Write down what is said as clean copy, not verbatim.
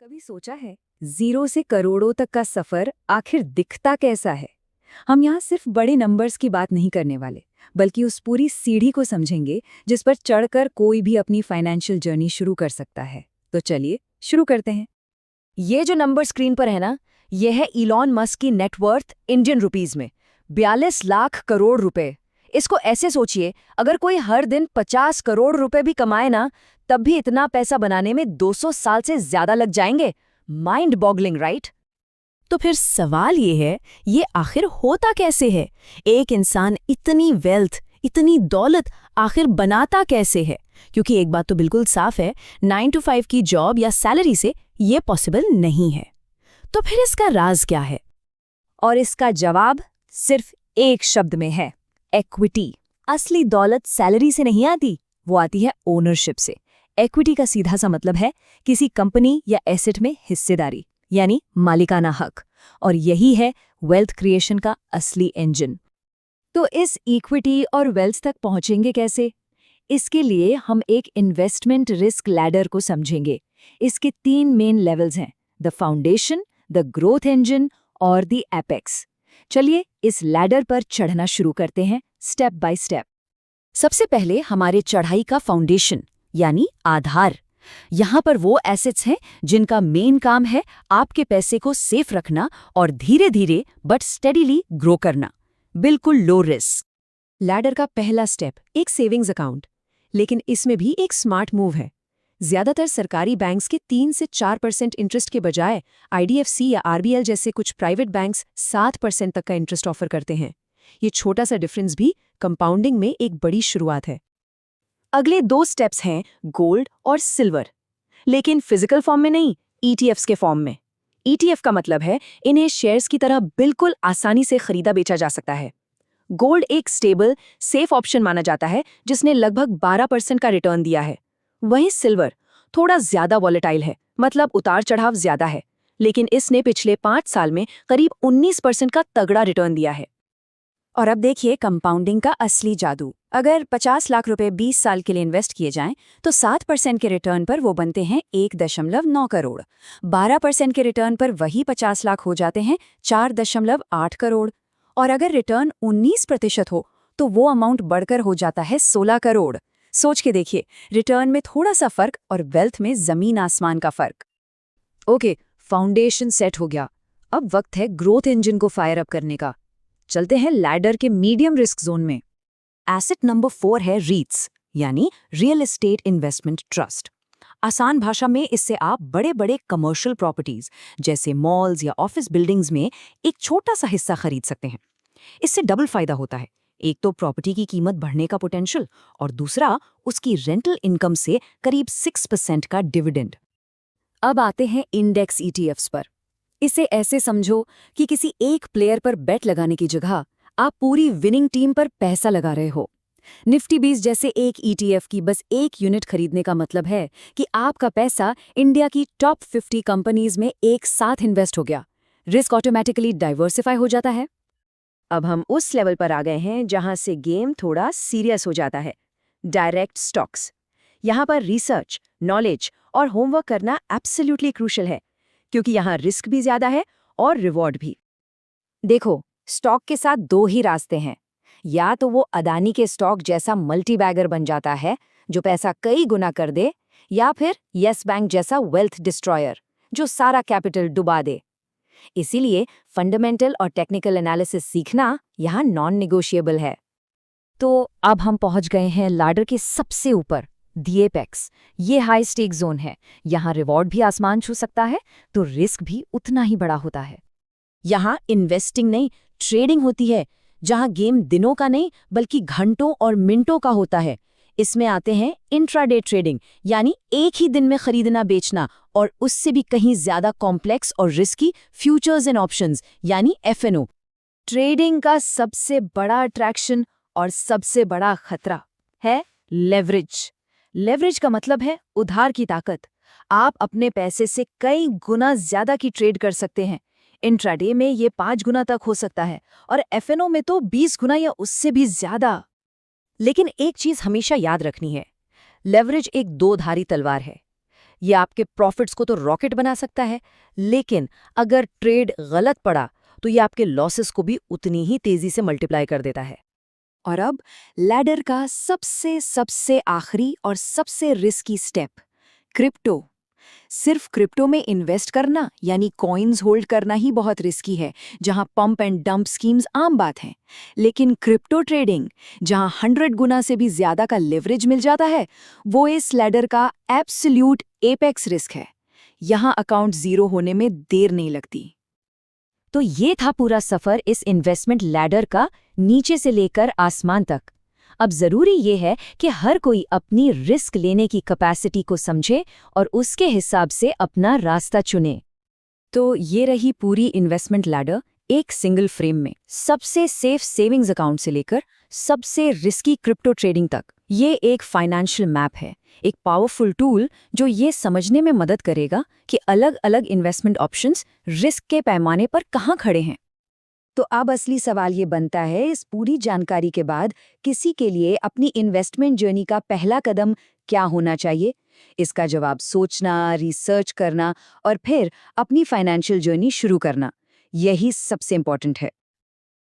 कभी सोचा है जीरो से करोड़ों तक का सफर आखिर दिखता कैसा है? हम यहाँ सिर्फ बड़े नंबर्स की बात नहीं करने वाले, बल्कि उस पूरी सीढ़ी को समझेंगे जिस पर चढ़कर कोई भी अपनी फाइनेंशियल जर्नी शुरू कर सकता है। तो चलिए शुरू करते हैं। ये जो नंबर स्क्रीन पर है ना, ये है इलॉन मस्क की नेटवर्थ इंडियन रुपीस में 42 लाख करोड़ रुपए। इसको ऐसे सोचिए, अगर कोई हर दिन 50 करोड़ रुपए भी कमाए ना, तब भी इतना पैसा बनाने में 200 साल से ज्यादा लग जाएंगे। Mind boggling, right? तो फिर सवाल ये है, ये आखिर होता कैसे है? एक इंसान इतनी वेल्थ, इतनी दौलत आखिर बनाता कैसे है? क्योंकि एक बात तो बिल्कुल साफ है, 9 to 5 की जॉब या सैलरी से ये पॉसिबल नहीं है। तो फिर इसका राज क्या है? और इसका जवाब सिर्फ एक शब्द में है, इक्विटी। असली दौलत सैलरी से नहीं आती, वो आती है ओनरशिप से। इक्विटी का सीधा सा मतलब है किसी कंपनी या एसेट में हिस्सेदारी, यानी मालिकाना हक। और यही है वेल्थ क्रिएशन का असली इंजन। तो इस इक्विटी और वेल्थ तक पहुंचेंगे कैसे? इसके लिए हम एक इन्वेस्टमेंट रिस्क लैडर को समझेंगे। इसके 3 मेन लेवल्स हैं, the foundation, the growth engine और द एपेक्स। चलिए इस लैडर पर चढ़ना शुरू करते हैं, स्टेप बाय स्टेप। सबसे पहले हमारे चढ़ाई का फाउंडेशन यानी आधार। यहाँ पर वो एसेट्स हैं जिनका मेन काम है आपके पैसे को सेफ रखना और धीरे धीरे बट स्टेडीली ग्रो करना, बिल्कुल लो रिस्क। लैडर का पहला स्टेप एक सेविंग्स अकाउंट, लेकिन इसमें भी एक स्मार्ट मूव है। ज्यादातर सरकारी बैंक्स के 3 से 4% इंटरेस्ट के बजाय IDFC या RBL जैसे कुछ प्राइवेट बैंक्स 7% तक का इंटरेस्ट ऑफर करते हैं। ये छोटा सा डिफरेंस भी कंपाउंडिंग में एक बड़ी शुरुआत है। अगले 2 स्टेप्स हैं गोल्ड और सिल्वर, लेकिन फिजिकल फॉर्म में नहीं, ETFs के फॉर्म में। ETF का मतलब है इन्हें शेयर्स की तरह बिल्कुल आसानी से खरीदा बेचा जा सकता है। गोल्ड एक स्टेबल, सेफ ऑप्शन माना जाता है जिसने लगभग 12% का रिटर्न दिया है। वहीं सिल्वर थोड़ा ज्यादा वॉलेटाइल है, मतलब उतार चढ़ाव ज्यादा है, लेकिन इसने पिछले 5 साल में करीब 19% का तगड़ा रिटर्न दिया है। और अब देखिए कंपाउंडिंग का असली जादू। अगर 50 लाख रुपए 20 साल के लिए इन्वेस्ट किए जाएं, तो 7% के रिटर्न पर वो बनते हैं 1.9 करोड़। 12% के रिटर्न पर वही 50 लाख हो जाते हैं 4.8 करोड़। और अगर रिटर्न 19% हो, तो वो अमाउंट बढ़कर हो जाता है 16 करोड़। सोच के देखिए, रिटर्न में थोड़ा सा फर्क और वेल्थ में जमीन आसमान का फर्क। ओके, फाउंडेशन सेट हो गया। अब वक्त है ग्रोथ इंजन को फायर अप करने का। चलते हैं लैडर के मीडियम रिस्क जोन में। एसेट नंबर 4 है रीट्स, यानी रियल एस्टेट इन्वेस्टमेंट ट्रस्ट। आसान भाषा में इससे आप बड़े बड़े कमर्शियल प्रॉपर्टीज जैसे मॉल्स या ऑफिस बिल्डिंग्स में एक छोटा सा हिस्सा खरीद सकते हैं। इससे डबल फायदा होता है, एक तो प्रॉपर्टी की कीमत बढ़ने का पोटेंशियल, और दूसरा उसकी रेंटल इनकम से करीब 6% का डिविडेंड। अब आते हैं इंडेक्स ETFs पर। इसे ऐसे समझो कि किसी एक प्लेयर पर बेट लगाने की जगह आप पूरी विनिंग टीम पर पैसा लगा रहे हो। निफ्टी 20 जैसे एक ETF की बस एक यूनिट खरीदने का मतलब है कि आपका पैसा इंडिया की टॉप 50 कंपनीज में एक साथ इन्वेस्ट हो गया। रिस्क ऑटोमेटिकली डाइवर्सिफाई हो जाता है। अब हम उस लेवल पर आ गए हैं जहां से गेम थोड़ा सीरियस हो जाता है, डायरेक्ट स्टॉक्स। यहाँ पर रिसर्च, नॉलेज और होमवर्क करना एब्सोल्युटली क्रूशियल है, क्योंकि यहाँ रिस्क भी ज्यादा है और रिवॉर्ड भी। देखो, स्टॉक के साथ 2 ही रास्ते हैं। या तो वो अदानी के स्टॉक जैसा मल्टीबैगर बन जाता है जो पैसा कई गुना कर दे, या फिर येस बैंक जैसा वेल्थ डिस्ट्रॉयर जो सारा कैपिटल डुबा दे। इसीलिए फंडामेंटल और टेक्निकल एनालिसिस सीखना यहाँ नॉन नेगोशिएबल है। तो अब हम पहुंच गए हैं लैडर के सबसे ऊपर, द एपेक्स। ये हाई स्टेक जोन है। यहाँ रिवॉर्ड भी आसमान छू सकता है, तो रिस्क भी उतना ही बड़ा होता है। यहाँ इन्वेस्टिंग नहीं, ट्रेडिंग होती है, जहाँ गेम दिनों का नहीं बल्कि घंटों और मिनटों का होता है। इसमें आते हैं इंट्राडे ट्रेडिंग, यानी एक ही दिन में खरीदना बेचना, और उससे भी कहीं ज्यादा कॉम्प्लेक्स और रिस्की फ्यूचर्स एंड ऑप्शंस यानी FNO। ट्रेडिंग का सबसे बड़ा अट्रैक्शन और सबसे बड़ा खतरा है लेवरेज। लेवरेज का मतलब है उधार की ताकत। आप अपने पैसे से कई गुना ज्यादा की ट्रेड कर सकते हैं। इंट्राडे में ये 5 गुना तक हो सकता है, और FNO में तो 20 गुना या उससे भी ज्यादा। लेकिन एक चीज हमेशा याद रखनी है, लेवरेज एक 2-धारी तलवार है। ये आपके प्रॉफिट्स को तो रॉकेट बना सकता है, लेकिन अगर ट्रेड गलत पड़ा तो ये आपके लॉसेस को भी उतनी ही तेजी से मल्टीप्लाई कर देता है। और अब लैडर का सबसे सबसे आखिरी और सबसे रिस्की स्टेप, क्रिप्टो। सिर्फ क्रिप्टो में इन्वेस्ट करना यानी कॉइन्स होल्ड करना ही बहुत रिस्की है, जहां पंप एंड डंप स्कीम्स आम बात हैं। लेकिन क्रिप्टो ट्रेडिंग, जहां 100 गुना से भी ज्यादा का लेवरेज मिल जाता है, वो इस लैडर का एब्सोल्यूट एपेक्स रिस्क है। यहां अकाउंट जीरो होने में देर नहीं लगती। तो ये था पूरा सफर इस इन्वेस्टमेंट लैडर का, नीचे से लेकर आसमान तक। अब जरूरी ये है कि हर कोई अपनी रिस्क लेने की कैपेसिटी को समझे और उसके हिसाब से अपना रास्ता चुने। तो ये रही पूरी इन्वेस्टमेंट लैडर, एक सिंगल फ्रेम में, सबसे सेफ सेविंग्स अकाउंट से लेकर सबसे रिस्की क्रिप्टो ट्रेडिंग तक। ये एक फाइनेंशियल मैप है, एक पावरफुल टूल जो ये समझने में मदद करेगा कि अलग अलग इन्वेस्टमेंट ऑप्शंस रिस्क के पैमाने पर कहाँ खड़े हैं। तो अब असली सवाल ये बनता है, इस पूरी जानकारी के बाद किसी के लिए अपनी इन्वेस्टमेंट जर्नी का पहला कदम क्या होना चाहिए? इसका जवाब सोचना, रिसर्च करना और फिर अपनी फाइनेंशियल जर्नी शुरू करना, यही सबसे इम्पोर्टेंट है।